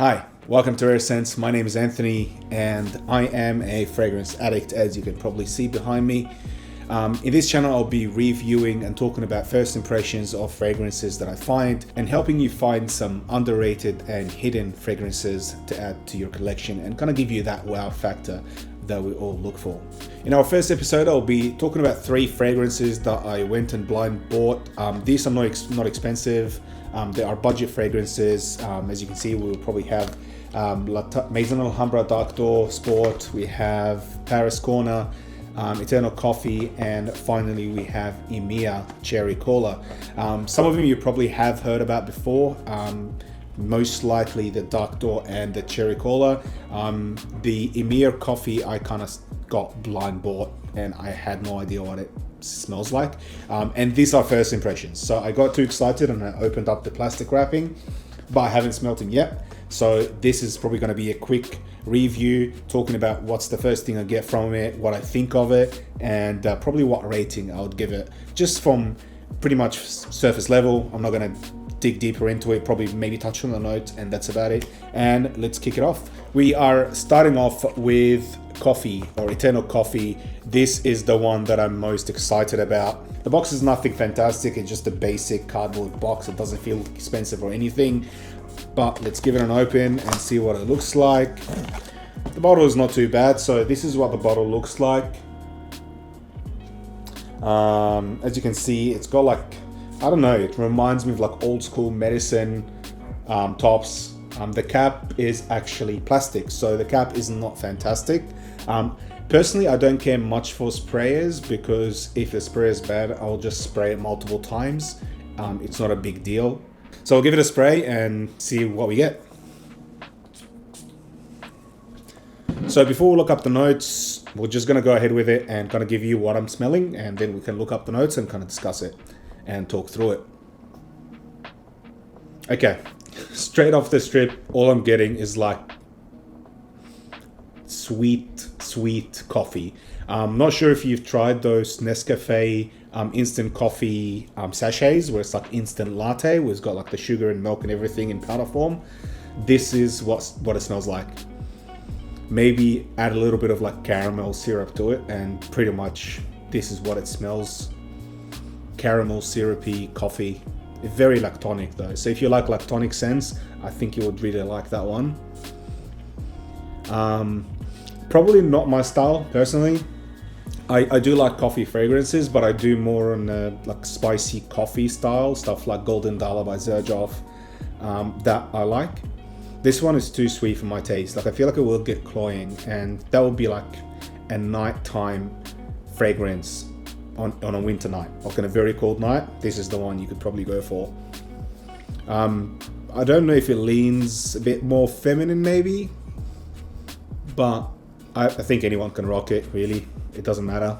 Hi, welcome to Rare Sense. My name is Anthony and I am a fragrance addict, as you can probably see behind me. In this channel, I'll be reviewing and talking about first impressions of fragrances that I find and helping you find some underrated and hidden fragrances to add to your collection and kind of give you that wow factor that we all look for. In our first episode, I'll be talking about 3 fragrances that I went and blind bought. These are not expensive. They are budget fragrances. As you can see, we will probably have Maison Alhambra Dark Door Sport. We have Paris Corner, Eternal Coffee, and finally we have Emir Cherry Cola. Some of them you probably have heard about before. Most likely the Dark Door and the Cherry Cola. The Emir Coffee I kind of got blind bought and I had no idea what it smells like. And these are first impressions. So I got too excited and I opened up the plastic wrapping, but I haven't smelt them yet. So this is probably going to be a quick review talking about what's the first thing I get from it, what I think of it, and probably what rating I would give it, just from pretty much surface level. I'm not going to dig deeper into it, probably maybe touch on the notes, and that's about it. And let's kick it off. We are starting off with coffee, or Eternal Coffee. This is the one that I'm most excited about. The box is nothing fantastic, it's just a basic cardboard box. It doesn't feel expensive or anything, but let's give it an open and see what it looks like. The bottle is not too bad. So this is what the bottle looks like. As you can see, it's got like, I don't know, it reminds me of like old school medicine tops. The cap is actually plastic, so the cap is not fantastic. Personally, I don't care much for sprayers, because if the spray is bad, I'll just spray it multiple times. It's not a big deal. So I'll give it a spray and see what we get. So before we look up the notes, we're just going to go ahead with it and kind of give you what I'm smelling, and then we can look up the notes and kind of discuss it and talk through it. Okay, straight off the strip, all I'm getting is like sweet coffee. I'm not sure if you've tried those Nescafe instant coffee sachets where it's like instant latte, where it's got like the sugar and milk and everything in powder form. This is what it smells like. Maybe add a little bit of like caramel syrup to it, and pretty much this is what it smells. Caramel syrupy coffee. Very lactonic though, so if you like lactonic scents, I think you would really like that one. Probably not my style personally. I do like coffee fragrances, but I do more on like spicy coffee style stuff, like Golden Dollar by Xerjoff, that I like. This one is too sweet for my taste. Like I feel like it will get cloying, and that would be like a nighttime fragrance on a winter night, like on a very cold night. This is the one you could probably go for. I don't know if it leans a bit more feminine maybe, but I think anyone can rock it, really. It doesn't matter.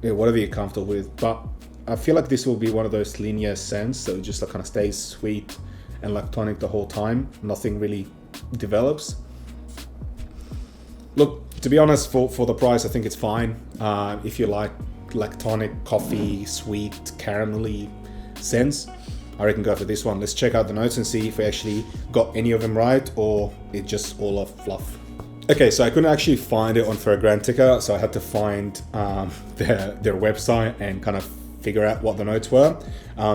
Yeah, whatever you're comfortable with. But I feel like this will be one of those linear scents that just like kind of stays sweet and lactonic the whole time. Nothing really develops. Look, to be honest, for the price, I think it's fine. If you like lactonic coffee, sweet, caramelly scents, I reckon go for this one. Let's check out the notes and see if we actually got any of them right, or it's just all of fluff. Okay, so I couldn't actually find it on Fragrantica, so I had to find their website and kind of figure out what the notes were.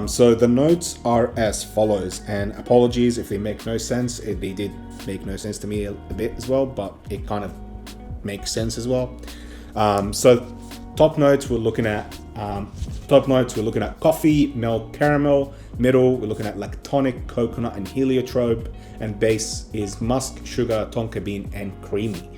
So the notes are as follows, and apologies if they make no sense. They did make no sense to me a bit as well, but it kind of makes sense as well. So top notes we're looking at coffee, milk, caramel. Middle, we're looking at lactonic, coconut, and heliotrope. And base is musk, sugar, tonka bean, and creamy.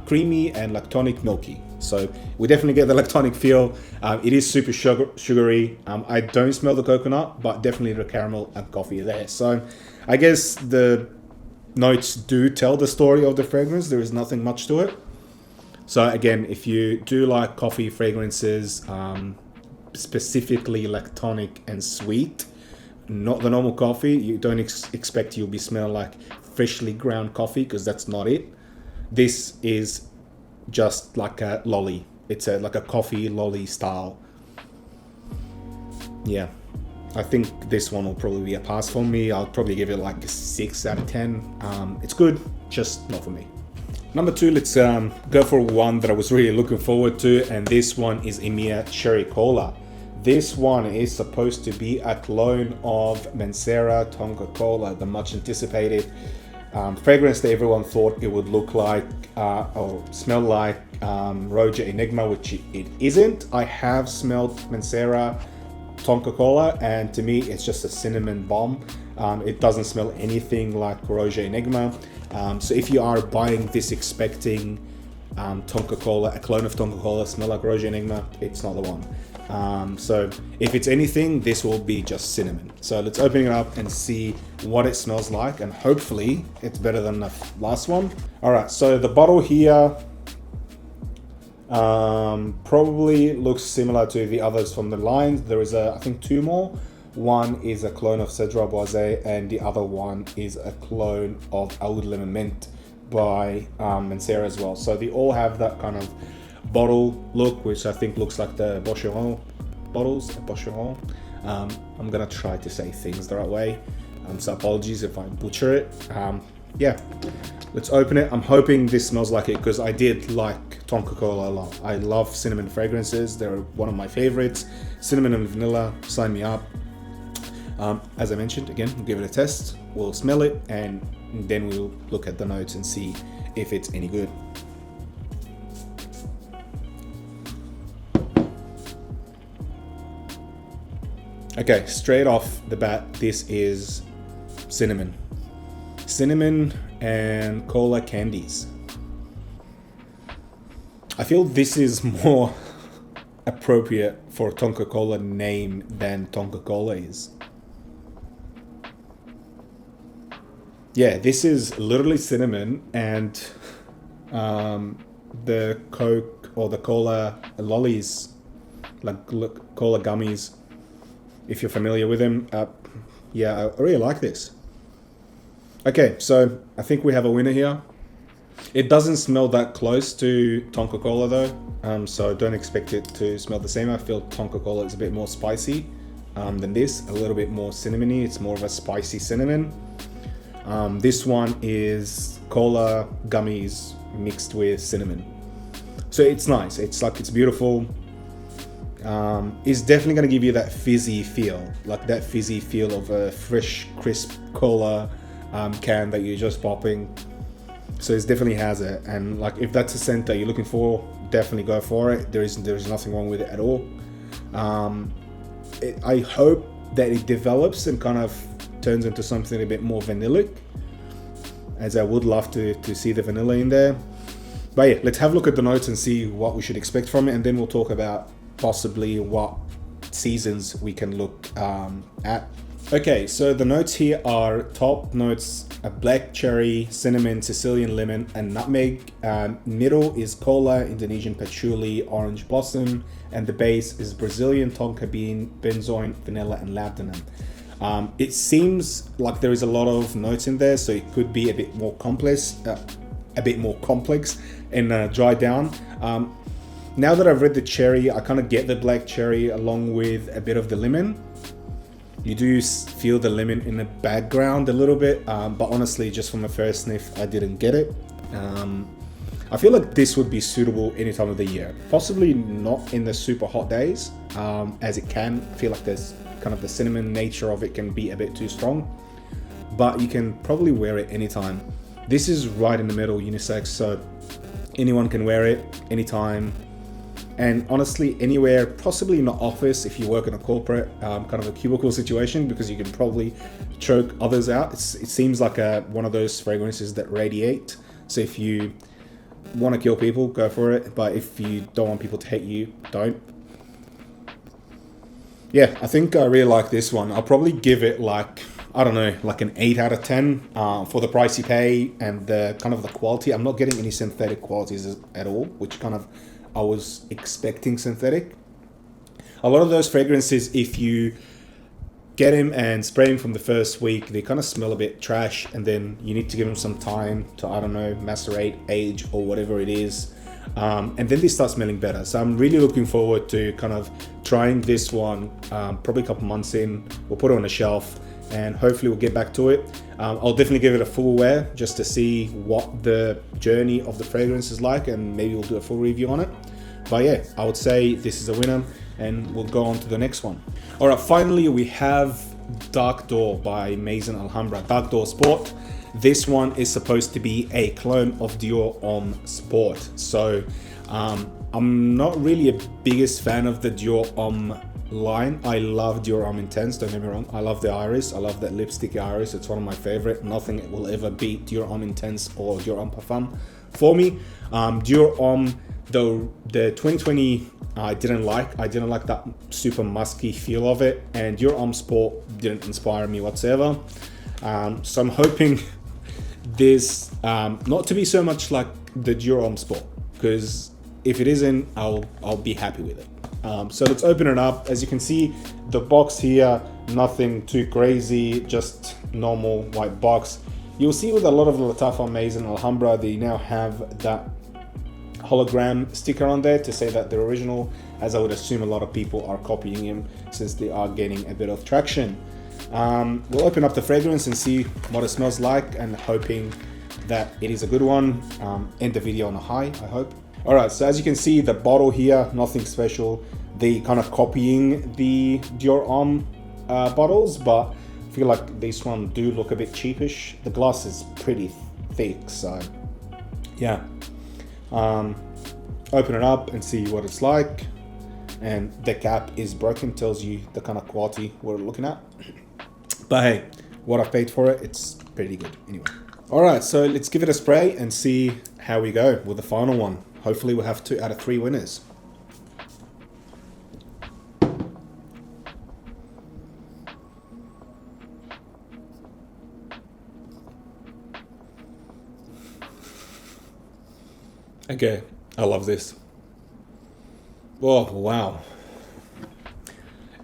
Creamy and lactonic, milky. So we definitely get the lactonic feel. It is super sugary. I don't smell the coconut, but definitely the caramel and coffee there. So I guess the notes do tell the story of the fragrance. There is nothing much to it. So again, if you do like coffee fragrances, specifically lactonic and sweet, not the normal coffee, you don't expect you'll be smelling like freshly ground coffee, because that's not it. This is just like a lolly. It's like a coffee lolly style. Yeah, I think this one will probably be a pass for me. I'll probably give it like a 6 out of 10. It's good, just not for me. Number 2, let's go for one that I was really looking forward to, and this one is Emir Cherry Cola. This one is supposed to be a clone of Mancera Tonka Cola, the much anticipated fragrance that everyone thought it would look like or smell like Roja Enigma, which it isn't. I have smelled Mancera Tonka Cola, and to me it's just a cinnamon bomb. It doesn't smell anything like Roja Enigma. So if you are buying this expecting Tonka Cola, a clone of Tonka Cola smell like Roja Enigma, it's not the one. So if it's anything, this will be just cinnamon. So let's open it up and see what it smells like, and hopefully it's better than the last one. All right, so the bottle here probably looks similar to the others from the line. There is I think 2 more. One is a clone of Cedra Boisé, and the other one is a clone of Oud Lemon Mint by Mancera as well. So they all have that kind of bottle look, which I think looks like the Boucheron bottles. Boucheron. I'm gonna try to say things the right way, so apologies if I butcher it. Yeah, let's open it. I'm hoping this smells like it, because I did like Tonka Cola a lot. I love cinnamon fragrances. They're one of my favorites. Cinnamon and vanilla, sign me up. As I mentioned, again, we'll give it a test. We'll smell it, and then we'll look at the notes and see if it's any good. Okay, straight off the bat, this is cinnamon. Cinnamon and cola candies. I feel this is more appropriate for a Tonka Cola name than Tonka Cola is. Yeah, this is literally cinnamon and the Coke or the cola lollies, like cola gummies, if you're familiar with them. Yeah, I really like this. Okay, so I think we have a winner here. It doesn't smell that close to Tonka Cola though, so don't expect it to smell the same. I feel Tonka Cola is a bit more spicy than this, a little bit more cinnamony. It's more of a spicy cinnamon. This one is cola gummies mixed with cinnamon. So it's nice. It's beautiful. It's definitely going to give you that fizzy feel, like that fizzy feel of a fresh, crisp cola can that you're just popping. So it definitely has it. And like, if that's a scent that you're looking for, definitely go for it. There's nothing wrong with it at all. I hope that it develops and kind of turns into something a bit more vanillic, as I would love to see the vanilla in there. But yeah, let's have a look at the notes and see what we should expect from it, and then we'll talk about possibly what seasons we can look at. Okay, so the notes here are top notes: a black cherry, cinnamon, Sicilian lemon, and nutmeg. Middle is cola, Indonesian patchouli, orange blossom, and the base is Brazilian tonka bean, benzoin, vanilla, and labdanum. It seems like there is a lot of notes in there, so it could be a bit more complex, and dry down. Now that I've read the cherry, I kind of get the black cherry along with a bit of the lemon. You do feel the lemon in the background a little bit, but honestly, just from the first sniff, I didn't get it. I feel like this would be suitable any time of the year. Possibly not in the super hot days, as it can feel like there's kind of the cinnamon nature of it can be a bit too strong, but you can probably wear it anytime. This is right in the middle, unisex, so anyone can wear it anytime. And honestly, anywhere, possibly in the office if you work in a corporate kind of a cubicle situation, because you can probably choke others out. It seems like one of those fragrances that radiate. So if you want to kill people, go for it. But if you don't want people to hate you, don't. Yeah, I think I really like this one. I'll probably give it like, I don't know, like an 8 out of 10 for the price you pay and the kind of the quality. I'm not getting any synthetic qualities at all, which kind of I was expecting synthetic. A lot of those fragrances, if you get them and spray them from the first week, they kind of smell a bit trash, and then you need to give them some time to, I don't know, macerate, age, or whatever it is. and then they start smelling better. So I'm really looking forward to kind of trying this one, probably a couple months in. We'll put it on a shelf and hopefully we'll get back to it. I'll definitely give it a full wear just to see what the journey of the fragrance is like, and maybe we'll do a full review on it. But yeah, I would say this is a winner, and we'll go on to the next one. All right, finally we have Dark Door by Maison Alhambra, Dark Door Sport. This one is supposed to be a clone of Dior Homme Sport. So I'm not really a biggest fan of the Dior Homme line. I love Dior Homme Intense, don't get me wrong. I love the iris, I love that lipstick iris. It's one of my favorite. Nothing will ever beat Dior Homme Intense or Dior Homme Parfum for me. Dior Homme, though, the 2020 I didn't like that super musky feel of it, and Dior Homme Sport didn't inspire me whatsoever. So I'm hoping this not to be so much like the Dior Homme Sport, because if it isn't, I'll be happy with it. So let's open it up. As you can see, the box here, nothing too crazy, just normal white box. You'll see with a lot of the Lattafa Maison Alhambra, they now have that hologram sticker on there to say that they're original, as I would assume a lot of people are copying him since they are gaining a bit of traction. We'll open up the fragrance and see what it smells like, and hoping that it is a good one. End the video on a high, I hope. All right, so as you can see, the bottle here, nothing special. They kind of copying the Dior Homme bottles, but I feel like this one do look a bit cheapish. The glass is pretty thick, so yeah. Open it up and see what it's like, and the cap is broken, tells you the kind of quality we're looking at. But hey, what I paid for it, it's pretty good anyway. All right, so let's give it a spray and see how we go with the final one. Hopefully we'll have 2 out of 3 winners. Okay, I love this. Oh, wow.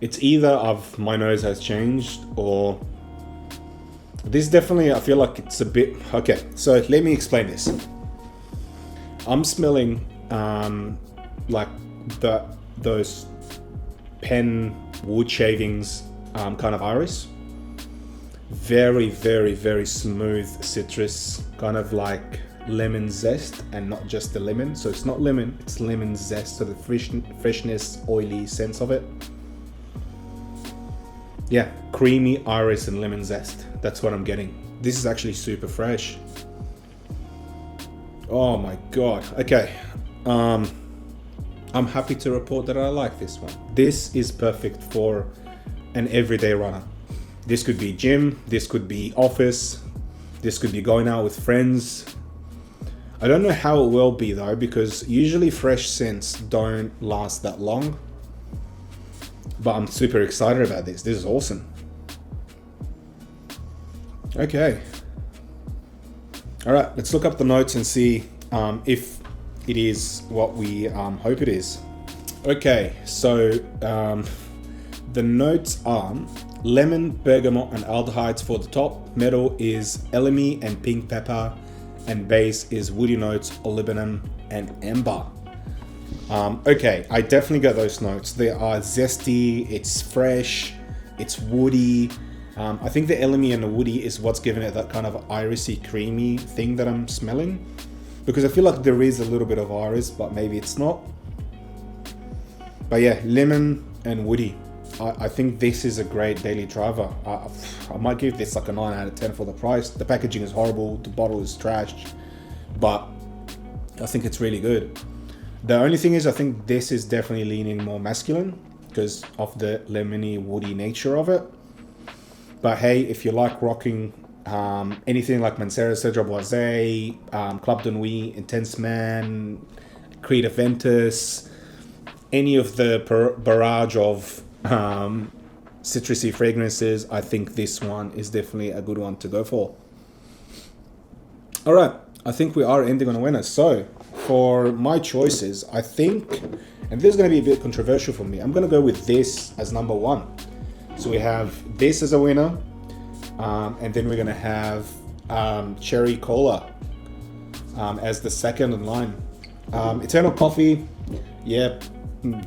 It's either my nose has changed, or this definitely, I feel like it's a bit, okay, so let me explain this. I'm smelling like those pen wood shavings kind of iris. Very, very, very smooth citrus, kind of like lemon zest, and not just the lemon. So it's not lemon, it's lemon zest, so the freshness, oily sense of it. Yeah, creamy iris and lemon zest. That's what I'm getting. This is actually super fresh. Oh my god. Okay. I'm happy to report that I like this one. This is perfect for an everyday runner. This could be gym, this could be office, this could be going out with friends. I don't know how it will be though, because usually fresh scents don't last that long. But I'm super excited about this. This is awesome. Okay. All right, let's look up the notes and see if it is what we hope it is. Okay, so the notes are lemon, bergamot, and aldehydes for the top. Middle is elemi and pink pepper, and base is woody notes, olibanum, and amber. Okay, I definitely got those notes. They are zesty, it's fresh, it's woody. I think the elemi and the woody is what's giving it that kind of irisy, creamy thing that I'm smelling. Because I feel like there is a little bit of iris, but maybe it's not. But yeah, lemon and woody. I think this is a great daily driver. I might give this like a 9 out of 10 for the price. The packaging is horrible, the bottle is trashed, but I think it's really good. The only thing is, I think this is definitely leaning more masculine because of the lemony, woody nature of it. But hey, if you like rocking anything like Mancera, Cedra Boise, Club de Nuit, Intense Man, Creed Aventus, any of the barrage of citrusy fragrances, I think this one is definitely a good one to go for. All right, I think we are ending on a winner. So for my choices, I think, and this is going to be a bit controversial for me, I'm going to go with this as number 1. So we have this as a winner, and then we're going to have Cherry Cola as the second in line. Eternal Coffee, yeah,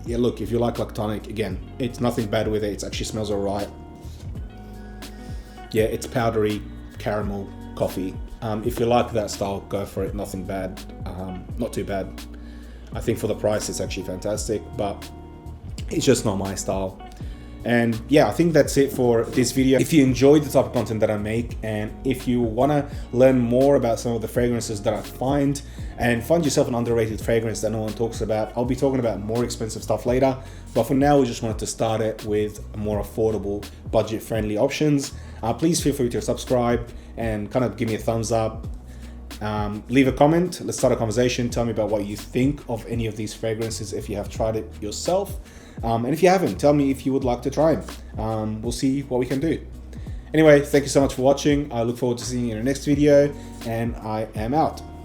yeah. Look, if you like lactonic, again, it's nothing bad with it. It actually smells alright. Yeah, it's powdery caramel coffee. If you like that style, go for it. Nothing bad, not too bad. I think for the price, it's actually fantastic, but it's just not my style. And yeah, I think that's it for this video. If you enjoyed the type of content that I make, and if you want to learn more about some of the fragrances that I find, and find yourself an underrated fragrance that no one talks about, I'll be talking about more expensive stuff later. But for now, we just wanted to start it with more affordable, budget-friendly options. Please feel free to subscribe and kind of give me a thumbs up. Leave a comment. Let's start a conversation. Tell me about what you think of any of these fragrances if you have tried it yourself. And if you haven't, tell me if you would like to try them. We'll see what we can do. Anyway, thank you so much for watching. I look forward to seeing you in the next video, and I am out.